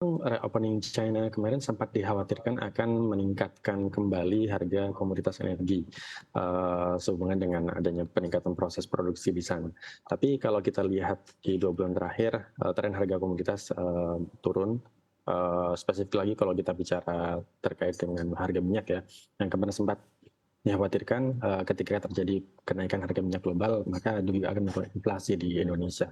Reopening China kemarin sempat dikhawatirkan akan meningkatkan kembali harga komoditas energi, sehubungan dengan adanya peningkatan proses produksi di sana. Tapi kalau kita lihat di 2 bulan terakhir, tren harga komoditas, turun, spesifik lagi kalau kita bicara terkait dengan harga minyak ya, yang kemarin sempat dikhawatirkan, ketika terjadi kenaikan harga minyak global, maka juga akan mempengaruhi inflasi di Indonesia.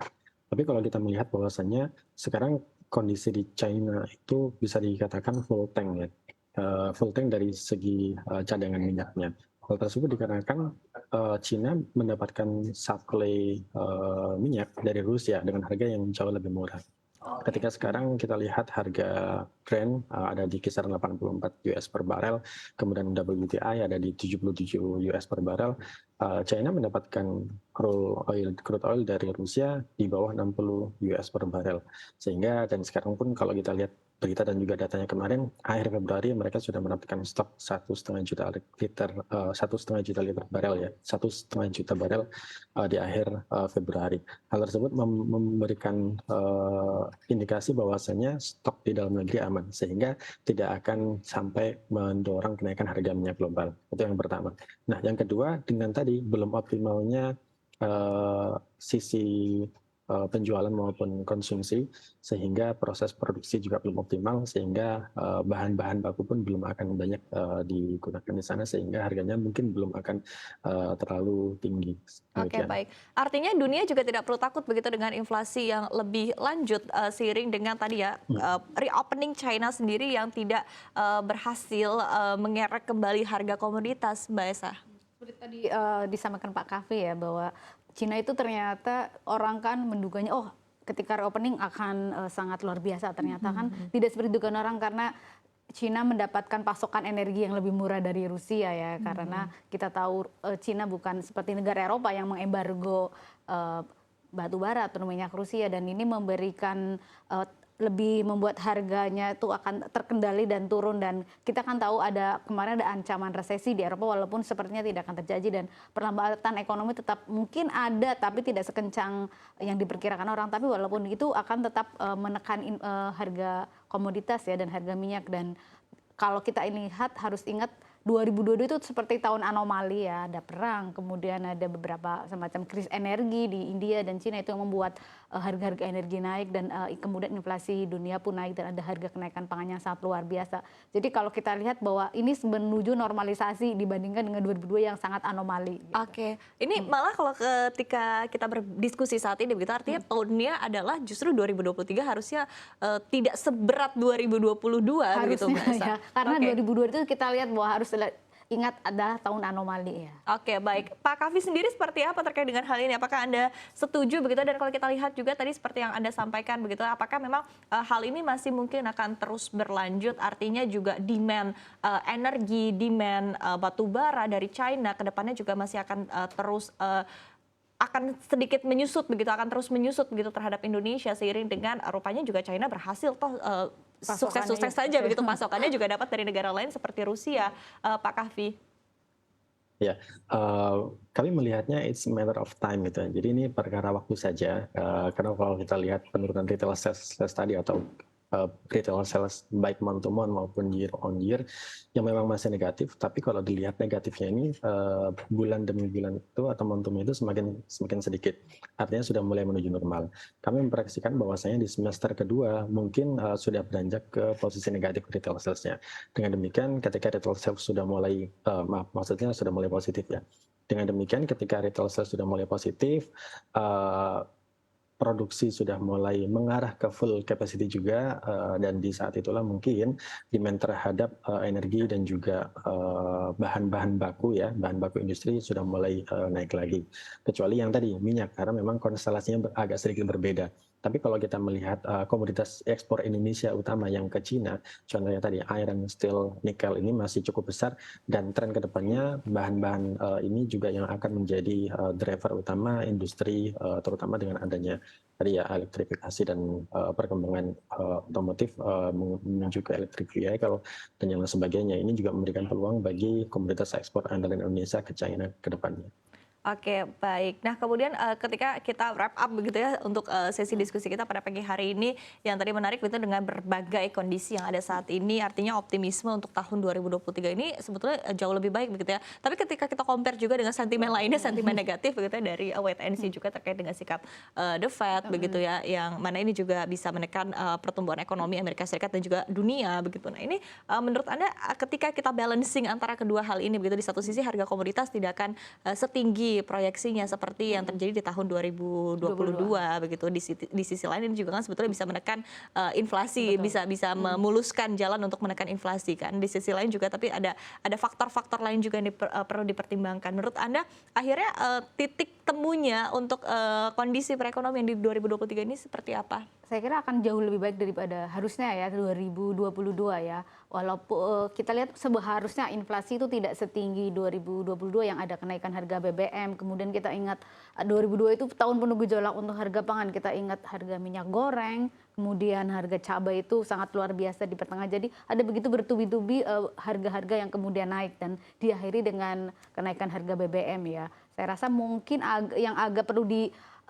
Tapi kalau kita melihat bahwasannya sekarang kondisi di China itu bisa dikatakan full tank ya, full tank dari segi, cadangan minyaknya. Hal tersebut dikarenakan, China mendapatkan supply, minyak dari Rusia dengan harga yang jauh lebih murah. Oke. Ketika sekarang kita lihat harga Brent, ada di kisaran $84 per barel, kemudian WTI ada di $77 per barel, China mendapatkan crude oil dari Rusia di bawah $60 per barel. Sehingga dan sekarang pun kalau kita lihat berita dan juga datanya kemarin, akhir Februari mereka sudah mendapatkan stok 1,5 juta liter barel ya, 1,5 juta barel, di akhir, Februari. Hal tersebut memberikan, indikasi bahwasanya stok di dalam negeri aman, sehingga tidak akan sampai mendorong kenaikan harga minyak global. Itu yang pertama. Nah, yang kedua dengan tadi belum optimalnya, sisi, penjualan maupun konsumsi, sehingga proses produksi juga belum optimal, sehingga, bahan-bahan baku pun belum akan banyak, digunakan di sana, sehingga harganya mungkin belum akan, terlalu tinggi, Oke, demikian. baik. Artinya dunia juga tidak perlu takut begitu dengan inflasi yang lebih lanjut, seiring dengan tadi ya, reopening China sendiri yang tidak, berhasil, mengerek kembali harga komoditas, Mbak Esa? Seperti tadi, disampaikan Pak Kafe ya, bahwa Cina itu ternyata orang kan menduganya, oh ketika reopening akan, sangat luar biasa, ternyata kan Mhm. tidak seperti dugaan orang karena Cina mendapatkan pasokan energi yang lebih murah dari Rusia ya, karena Mhm. kita tahu, Cina bukan seperti negara Eropa yang mengembargo, batu bara atau minyak Rusia, dan ini memberikan, lebih membuat harganya itu akan terkendali dan turun, dan kita kan tahu kemarin ada ancaman resesi di Eropa walaupun sepertinya tidak akan terjadi, dan perlambatan ekonomi tetap mungkin ada tapi tidak sekencang yang diperkirakan orang, tapi walaupun itu akan tetap, menekan harga komoditas ya dan harga minyak. Dan kalau kita lihat harus ingat 2022 itu seperti tahun anomali ya, ada perang, kemudian ada beberapa semacam krisis energi di India dan Cina itu yang membuat harga-harga energi naik, dan kemudian inflasi dunia pun naik dan ada harga kenaikan pangan yang sangat luar biasa. Jadi kalau kita lihat bahwa ini menuju normalisasi dibandingkan dengan 2002 yang sangat anomali gitu. Oke, ini malah kalau ketika kita berdiskusi saat ini begitu, artinya tahunnya adalah justru 2023 harusnya, tidak seberat 2022 begitu, Harusnya Mbak Esa? ya, karena Oke. 2002 itu kita lihat bahwa harus ingat adalah tahun anomali ya. Oke, baik. Pak Kavi sendiri seperti apa terkait dengan hal ini? Apakah Anda setuju begitu? Dan kalau kita lihat juga tadi seperti yang Anda sampaikan begitu, apakah memang hal ini masih mungkin akan terus berlanjut? Artinya juga demand energi, demand batu bara dari China ke depannya juga masih akan terus akan sedikit menyusut begitu, akan terus menyusut begitu terhadap Indonesia seiring dengan rupanya juga China berhasil toh Pasokannya sukses-sukses ya, saja oke. begitu pasokannya juga dapat dari negara lain seperti Rusia, Pak Kahvi. Ya, kami melihatnya it's a matter of time gitu ya. Jadi ini perkara waktu saja, karena kalau kita lihat penurunan retail sales tadi atau, retail sales baik month to month maupun year on year yang memang masih negatif, tapi kalau dilihat negatifnya ini, bulan demi bulan itu atau month to month itu semakin semakin sedikit, artinya sudah mulai menuju normal. Kami memproyeksikan bahwasanya di semester kedua mungkin, sudah beranjak ke posisi negatif retail sales-nya. Dengan demikian ketika retail sales sudah mulai, maksudnya sudah mulai positif ya. Dengan demikian ketika retail sales sudah mulai positif, eee, produksi sudah mulai mengarah ke full capacity juga, dan di saat itulah mungkin demand terhadap, energi dan juga, bahan-bahan baku ya, bahan baku industri sudah mulai, naik lagi. Kecuali yang tadi minyak, karena memang konstelasinya agak sedikit berbeda. Tapi kalau kita melihat, komoditas ekspor Indonesia utama yang ke Cina, contohnya tadi iron, steel, nikel ini masih cukup besar, dan tren ke depannya bahan-bahan, ini juga yang akan menjadi, driver utama industri, terutama dengan adanya tadi ya elektrifikasi dan, perkembangan, otomotif, menuju ke electric vehicle dan yang lain sebagainya. Ini juga memberikan peluang bagi komoditas ekspor andalan Indonesia ke China ke depannya. Oke, baik. Nah, kemudian ketika kita wrap up begitu ya untuk sesi diskusi kita pada pagi hari ini, yang tadi menarik itu dengan berbagai kondisi yang ada saat ini, artinya optimisme untuk tahun 2023 ini sebetulnya jauh lebih baik begitu ya. Tapi ketika kita compare juga dengan sentimen lainnya, sentimen negatif begitu ya dari wait and see juga terkait dengan sikap The Fed begitu ya, yang mana ini juga bisa menekan pertumbuhan ekonomi Amerika Serikat dan juga dunia begitu. Nah, ini menurut Anda ketika kita balancing antara kedua hal ini begitu, di satu sisi harga komoditas tidak akan setinggi proyeksinya seperti yang terjadi di tahun 2022 begitu. Di sisi lain ini juga kan sebetulnya bisa menekan inflasi, bisa memuluskan jalan untuk menekan inflasi kan. Di sisi lain juga tapi ada faktor-faktor lain juga yang perlu dipertimbangkan. Menurut Anda akhirnya titik temunya untuk kondisi perekonomian di 2023 ini seperti apa? Saya kira akan jauh lebih baik daripada harusnya ya 2022 ya. Walaupun kita lihat seharusnya inflasi itu tidak setinggi 2022 yang ada kenaikan harga BBM. Kemudian kita ingat 2002 itu tahun penuh gejolak untuk harga pangan. Kita ingat harga minyak goreng, kemudian harga cabai itu sangat luar biasa di pertengahan. Jadi ada begitu bertubi-tubi harga-harga yang kemudian naik dan diakhiri dengan kenaikan harga BBM ya. Saya rasa mungkin yang agak perlu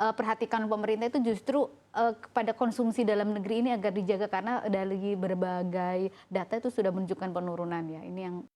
perhatikan pemerintah itu justru kepada konsumsi dalam negeri ini agar dijaga karena dari berbagai data itu sudah menunjukkan penurunan ya. Ini yang